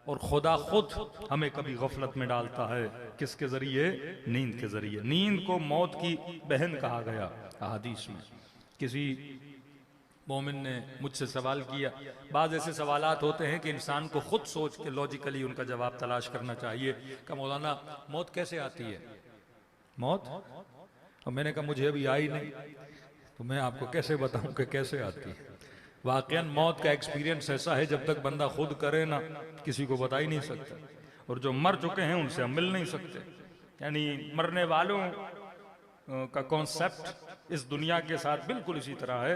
और खुदा खुद हमें कभी गफलत में डालता है। किसके जरिए? नींद के जरिए। नींद को मौत की बहन कहा गया हदीस में। किसी मोमिन ने मुझसे सवाल किया, बाद ऐसे सवालात होते हैं कि इंसान को खुद सोच के लॉजिकली उनका जवाब तलाश करना चाहिए कि मौलाना मौत कैसे आती है? मौत? और मैंने कहा मुझे अभी आई नहीं, तो मैं आपको कैसे बताऊं कि कैसे आती है। वाकई मौत का एक्सपीरियंस ऐसा है, जब तक बंदा खुद करे ना किसी को बता ही नहीं सकता। और जो मर चुके हैं उनसे हम मिल नहीं सकते। यानी मरने वालों का कॉन्सेप्ट इस दुनिया के साथ बिल्कुल इसी तरह है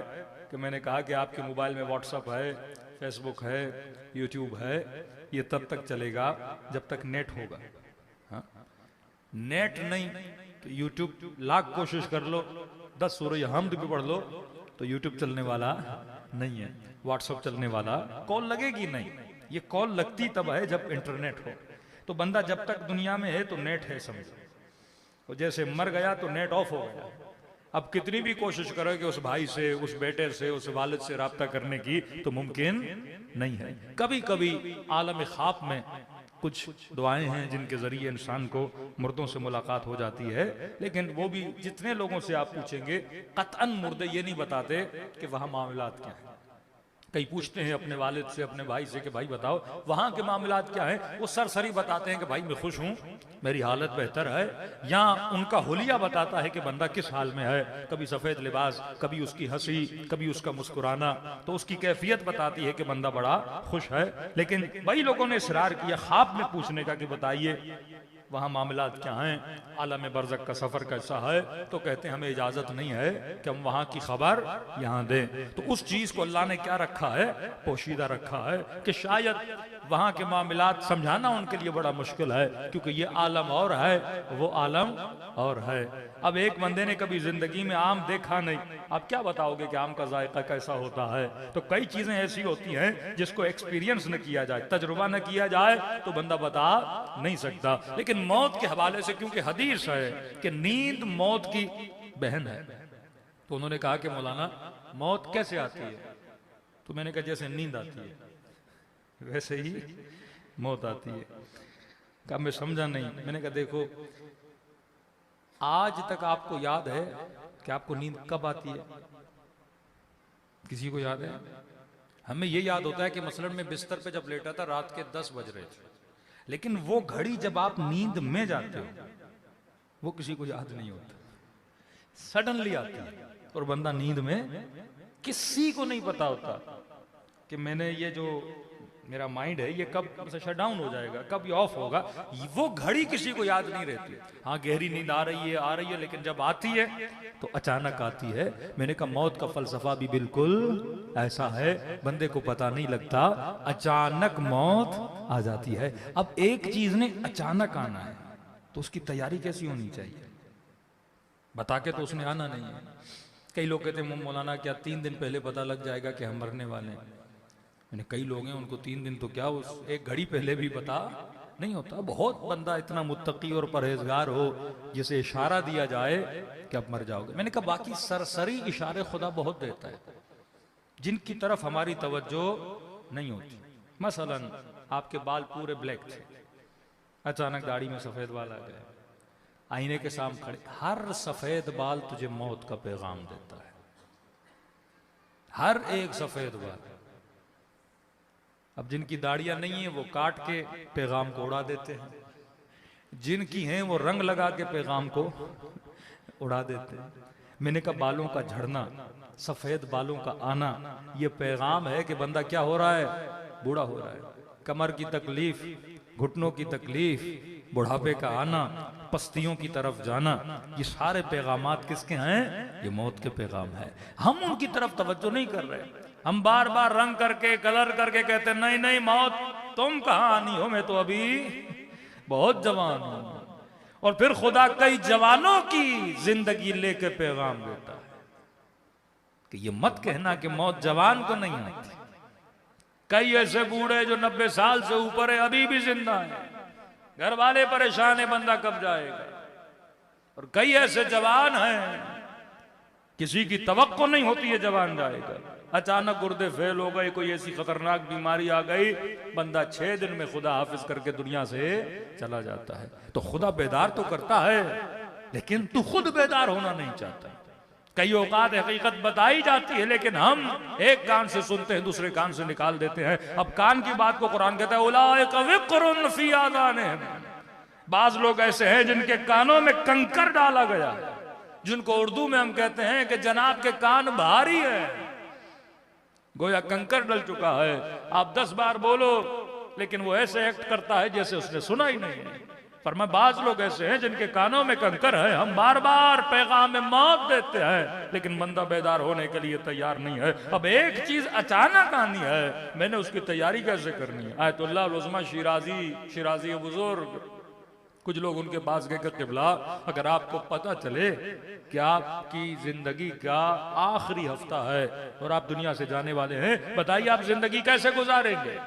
कि मैंने कहा कि आपके मोबाइल में व्हाट्सएप है, फेसबुक है, यूट्यूब है, ये तब तक चलेगा जब तक नेट होगा। हाँ? नेट नहीं तो यूट्यूब लाख कोशिश कर लो, 10 सूरह हमद भी पढ़ लो, तो यूट्यूब चलने वाला नहीं है, व्हाट्सएप चलने वाला, कॉल लगेगी नहीं। ये कॉल लगती तब है जब इंटरनेट हो। तो बंदा जब तक दुनिया में है तो नेट है समझो, तो जैसे मर गया तो नेट ऑफ हो गया। अब कितनी भी कोशिश करो कि उस भाई से, उस बेटे से, उस वालिद से राब्ता करने की, तो मुमकिन नहीं है। कभी कभी आलम ख्वाब में कुछ दुआएं हैं जिनके जरिए इंसान को मुर्दों से मुलाकात हो जाती है, लेकिन वो भी जितने लोगों से आप पूछेंगे कतअन मुर्दे ये नहीं बताते कि वहां मामलात क्या है। कई पूछते हैं अपने वालिद से, अपने भाई से कि भाई बताओ वहां के मामलात क्या है, वो सरसरी बताते हैं कि भाई मैं खुश हूं, मेरी हालत बेहतर है। या उनका हुलिया बताता है कि बंदा किस हाल में है, कभी सफेद लिबास, कभी उसकी हंसी, कभी उसका मुस्कुराना, तो उसकी कैफियत बताती है कि बंदा बड़ा खुश है। लेकिन वही लोगों ने इसरार किया ख्वाब में पूछने का कि बताइए वहां मामलात क्या हैं, आलम बरज़ख का सफर कैसा है, तो कहते हैं हमें इजाजत नहीं है कि हम वहां की खबर यहां दें। तो उस चीज को अल्लाह ने क्या रखा है, पोशीदा रखा है कि शायद वहां के मामलात समझाना उनके लिए बड़ा मुश्किल है, क्योंकि ये आलम और है, वो आलम और है। अब एक बंदे ने कभी जिंदगी में आम देखा नहीं, आप क्या बताओगे कि आम का जायका कैसा होता है? तो कई चीजें ऐसी होती हैं जिसको एक्सपीरियंस न किया जाए, तजुर्बा न किया जाए, तो बंदा बता नहीं सकता। लेकिन मौत के हवाले से क्योंकि हदीस है कि नींद मौत की बहन है, तो उन्होंने कहा कि मौलाना मौत कैसे आती है? तो मैंने कहा जैसे नींद आती है वैसे ही मौत आती है। कहा मैं समझा नहीं। मैंने कहा देखो, आज तक आपको याद है कि आपको नींद कब आती है? किसी को याद है? हमें यह याद होता है कि मसलन में बिस्तर पे जब लेटा था रात के 10 बज रहे थे, लेकिन वो घड़ी जब आप नींद में जाते हो वो किसी को याद नहीं होता, सडनली आती है और बंदा नींद में, किसी को नहीं पता होता कि मैंने ये जो मेरा माइंड है ये कब शट डाउन हो जाएगा, कब ये ऑफ होगा, वो घड़ी किसी को याद नहीं रहती। हाँ गहरी नींद आ रही है, लेकिन जब आती है तो अचानक आती है। मैंने कहा मौत का फलसफा भी बिल्कुल ऐसा है, बंदे को पता नहीं लगता, अचानक मौत आ जाती है। अब एक चीज ने अचानक आना है तो उसकी तैयारी कैसी होनी चाहिए? बता के तो उसने आना नहीं है। कई लोग कहते हैं मौलाना क्या 3 दिन पहले पता लग जाएगा कि हम मरने वाले हैं? मैंने कई लोग हैं उनको 3 दिन तो क्या, उस एक घड़ी पहले भी पता नहीं होता। बहुत बंदा इतना मुत्तकी और परहेजगार हो जिसे इशारा दिया जाए कि अब मर जाओगे। मैंने कहा बाकी सरसरी इशारे खुदा बहुत देता है जिनकी तरफ हमारी तवज्जो नहीं होती। मसलन आपके बाल पूरे ब्लैक थे, अचानक दाढ़ी में सफेद बाल आ गए, आईने के सामने खड़े, हर सफेद बाल तुझे मौत का पैगाम देता है, हर एक सफेद बाल। अब जिनकी दाढ़ियां नहीं है वो काट के पैगाम को उड़ा देते हैं, जिनकी हैं वो रंग लगा के पैगाम को उड़ा देते हैं। मैंने कहा बालों का झड़ना, सफेद बालों का आना, ये पैगाम है कि बंदा क्या हो रहा है, बूढ़ा हो रहा है। कमर की तकलीफ, घुटनों की तकलीफ, बुढ़ापे का आना, पस्तियों की तरफ जाना, ये सारे पैगामात किसके हैं? ये मौत के पैगाम है। हम उनकी तरफ तवज्जो नहीं कर रहे। हम बार बार रंग करके, कलर करके कहते नहीं नहीं मौत तुम कहां आनी हो, मैं तो अभी बहुत जवान हूं। और फिर खुदा कई जवानों की जिंदगी लेके पैगाम देता है कि ये मत कहना कि मौत जवान को नहीं आती। कई ऐसे बूढ़े जो 90 साल से ऊपर है अभी भी जिंदा है, घर वाले परेशान है बंदा कब जाएगा। और कई ऐसे जवान हैं किसी की तवक्को नहीं होती है जवान जाएगा, अचानक गुर्दे फेल हो गए, कोई ऐसी खतरनाक बीमारी आ गई, बंदा 6 दिन में खुदा हाफिज करके दुनिया से चला जाता है। तो खुदा बेदार तो करता है, लेकिन तू खुद बेदार होना नहीं चाहता। कई औकात हकीकत बताई जाती है, लेकिन हम एक कान से सुनते हैं, दूसरे कान से निकाल देते हैं। अब कान की बात को कुरान कहता है उलाइका विक़्रुन फ़ी आज़ानिहिम। बाज लोग ऐसे हैं जिनके कानों में कंकर डाला गया, जिनको उर्दू में हम कहते हैं कि जनाब के कान भारी है, गोया कंकर डल चुका है। आप 10 बार बोलो, लेकिन वो ऐसे एक्ट करता है जैसे उसने सुना ही नहीं है। पर मैं बाज लोग ऐसे हैं जिनके कानों में कंकर है, हम बार बार पैगाम में मौत देते हैं, लेकिन बंदा बेदार होने के लिए तैयार नहीं है। अब एक चीज अचानक आनी है, मैंने उसकी तैयारी कैसे करनी है। आयतुल्लाह उज़्मा शिराजी बुजुर्ग, कुछ लोग उनके पास गए कि क़िबला, अगर आपको पता चले कि आपकी जिंदगी का आखिरी हफ्ता है और आप दुनिया से जाने वाले हैं, बताइए आप जिंदगी कैसे गुजारेंगे।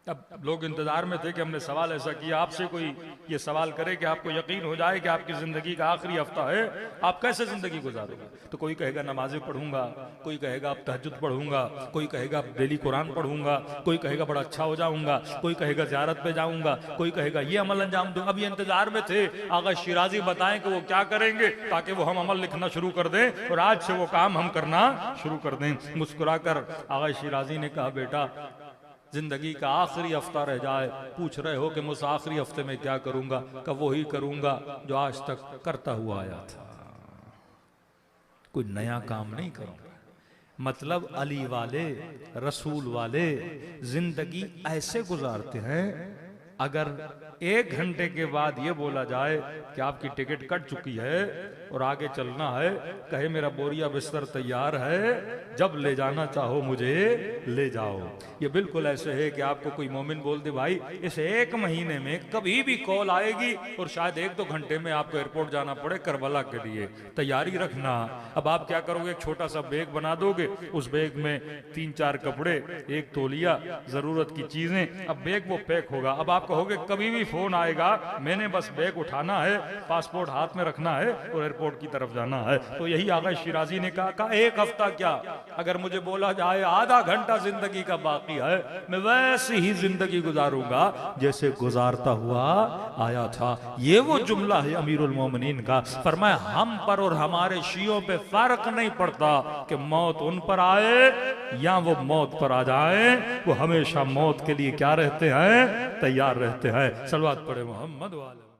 अब लोग इंतजार में थे कि हमने सवाल ऐसा किया, आपसे कोई ये सवाल करे कि आपको यकीन हो जाए कि आपकी जिंदगी का आखिरी हफ्ता है, आप कैसे जिंदगी गुजारोगे। तो कोई कहेगा नमाजें पढ़ूंगा, कोई कहेगा अब तहज्जुद पढ़ूंगा, कोई कहेगा अब डेली कुरान पढ़ूंगा, कोई कहेगा बड़ा अच्छा हो जाऊंगा, कोई कहेगा ज़ियारत पे जाऊंगा, कोई कहेगा ये अमल अंजाम दूंगा। अब ये इंतजार में थे आगा शिराजी बताएं कि वो क्या करेंगे, ताकि वो हम अमल लिखना शुरू कर दें और आज से वो काम हम करना शुरू कर दें। मुस्कुराकर आगा शिराजी ने कहा, बेटा जिंदगी का आखिरी हफ्ता रह जाए, पूछ रहे हो कि मैं उस आखिरी हफ्ते में क्या करूंगा, कब वही करूंगा जो आज तक करता हुआ आया था, कोई नया काम नहीं करूंगा। मतलब अली वाले, रसूल वाले जिंदगी ऐसे गुजारते हैं, अगर 1 घंटे के बाद ये बोला जाए कि आपकी टिकट कट चुकी है और आगे चलना है, कहे मेरा बोरिया बिस्तर तैयार है, जब ले जाना चाहो मुझे ले जाओ। ये बिल्कुल ऐसे है कि आपको कोई मोमिन बोल दे, भाई इस 1 महीने में कभी भी कॉल आएगी और शायद 1-2 घंटे में आपको एयरपोर्ट जाना पड़े करबला के लिए, तैयारी रखना। अब आप क्या करोगे, एक छोटा सा बैग बना दोगे, उस बैग में 3-4 कपड़े, 1 तौलिया, जरूरत की चीजें, अब बैग वो पैक होगा। अब आप कहोगे कभी भी फोन आएगा, मैंने बस बैग उठाना है, पासपोर्ट हाथ में रखना है और एयरपोर्ट की तरफ जाना है। तो यही आगा शिराजी ने कहा 1 हफ्ता क्या, अगर मुझे बोला जाए आधा घंटा जिंदगी का बाकी है, मैं वैसे ही जिंदगी गुजारूंगा जैसे गुजारता हुआ आया था। ये वो जुमला है अमीरुल मोमिनीन का। फरमाया हम पर और हमारे शियों पे फर्क नहीं पड़ता कि मौत उन पर आए या वो मौत पर आ जाए, वो हमेशा मौत के लिए क्या रहते हैं, तैयार रहते हैं। सलवात पढ़े मोहम्मद वाले।